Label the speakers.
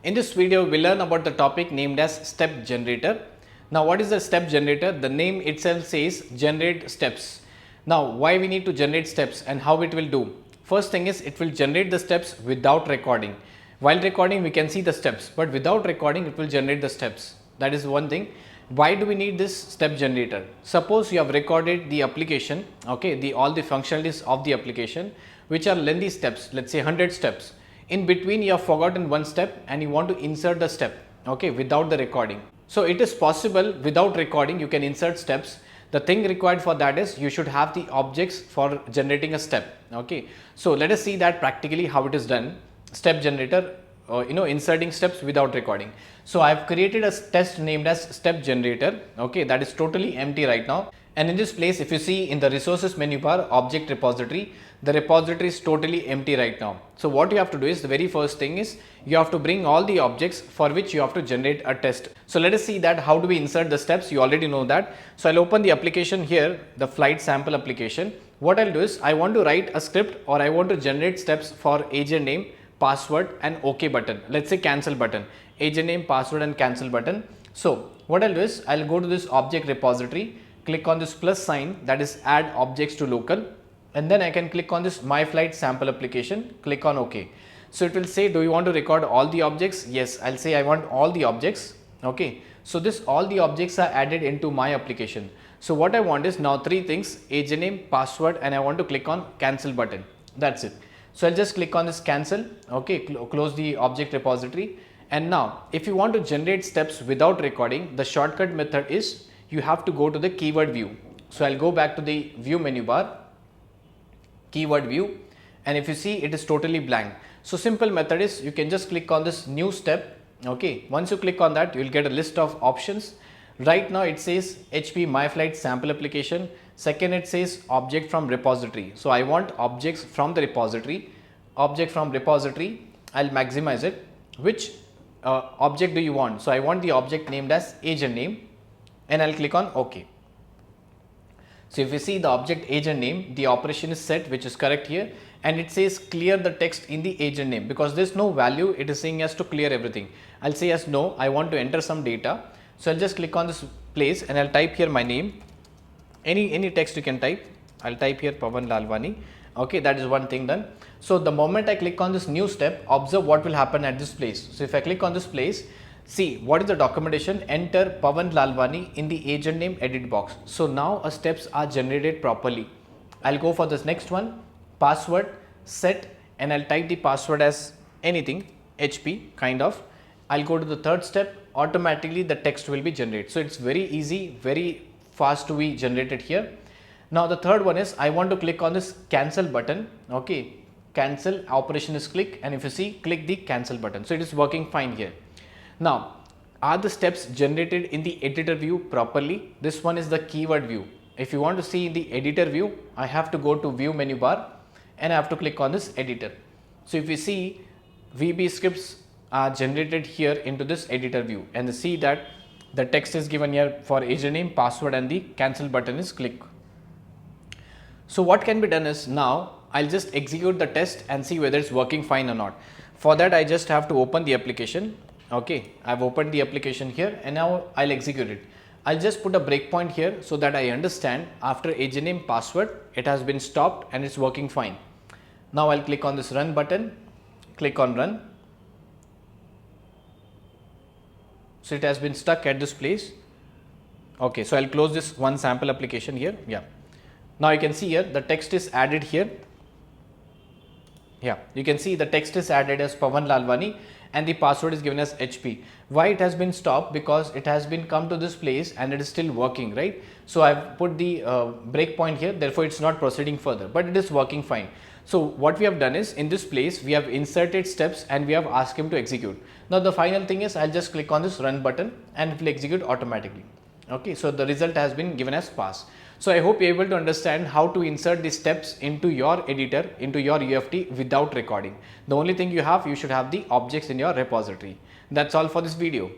Speaker 1: In this video, we learn about the topic named as step generator. Now, what is a step generator? The name itself says generate steps. Now, why we need to generate steps and how it will do? First thing is it will generate the steps without recording. While recording, we can see the steps, but without recording, it will generate the steps. That is one thing. Why do we need this step generator? Suppose you have recorded the application, okay, all the functionalities of the application, which are lengthy steps, let's say 100 steps. In between, you have forgotten one step and you want to insert the step, okay, without the recording. So it is possible without recording, you can insert steps. The thing required for that is you should have the objects for generating a step, okay. So let us see that practically how it is done. Step generator, inserting steps without recording. So I have created a test named as step generator, okay, that is totally empty right now. And in this place, if you see in the resources menu bar, object repository, the repository is totally empty right now. So what you have to do is, the very first thing is you have to bring all the objects for which you have to generate a test. So let us see that how do we insert the steps. You already know that. So I'll open the application here, the flight sample application. What I'll do is I want to write a script, or I want to generate steps for agent name, password and OK button. Let's say cancel button, agent name, password and cancel button. So what I'll do is I'll go to this object repository, click on this plus sign, that is add objects to local, and then I can click on this my flight sample application, click on OK. So it will say, do you want to record all the objects? Yes, I'll say I want all the objects, okay. So this all the objects are added into my application. So what I want is now three things, agent name, password, and I want to click on cancel button. That's it. So I'll just click on this cancel, okay, close the object repository. And now if you want to generate steps without recording, the shortcut method is you have to go to the keyword view. So I'll go back to the view menu bar, keyword view, and if you see, it is totally blank. So simple method is you can just click on this new step, okay. Once you click on that, you will get a list of options. Right now it says HP my flight sample application. Second, it says object from repository. So I want objects from the repository. Object from repository, I'll maximize it. Which object do you want? So I want the object named as agent name, and I'll click on OK. So if you see the object agent name, the operation is set, which is correct here, and it says clear the text in the agent name. Because there is no value, it is saying as to clear everything. I'll say as no, I want to enter some data. So I'll just click on this place and I'll type here my name. Any text you can type. I'll type here Pavan Lalwani. Okay, that is one thing done. So the moment I click on this new step, observe what will happen at this place. So if I click on this place, see what is the documentation, enter Pavan Lalwani in the agent name edit box. So now steps are generated properly. I'll go for this next one, password, set, and I'll type the password as anything, HP kind of. I'll go to the third step, automatically the text will be generated. So it's very easy, very fast to be generated here. Now the third one is I want to click on this cancel button, okay. Cancel operation is click, and if you see, click the cancel button. So it is working fine here. Now, are the steps generated in the editor view properly? This one is the keyword view. If you want to see in the editor view, I have to go to view menu bar and I have to click on this editor. So if you see, VB scripts are generated here into this editor view, and see that the text is given here for agent name, password, and the cancel button is click. So what can be done is, now I'll just execute the test and see whether it's working fine or not. For that, I just have to open the application. Okay, I've opened the application here and now I'll execute it. I'll just put a breakpoint here so that I understand after agent name, password, it has been stopped and it's working fine. Now I'll click on this run button, click on run. So it has been stuck at this place. Okay, so I'll close this one sample application here. Yeah. Now you can see here the text is added here. Yeah, you can see the text is added as Pavan Lalwani and the password is given as HP. Why it has been stopped? Because it has been come to this place and it is still working, right? So I've put the breakpoint here, therefore it's not proceeding further, but it is working fine. So what we have done is, in this place we have inserted steps and we have asked him to execute. Now the final thing is, I'll just click on this run button and it will execute automatically. Okay, so the result has been given as pass. So I hope you're able to understand how to insert the steps into your editor, into your UFT without recording. The only thing you should have the objects in your repository. That's all for this video.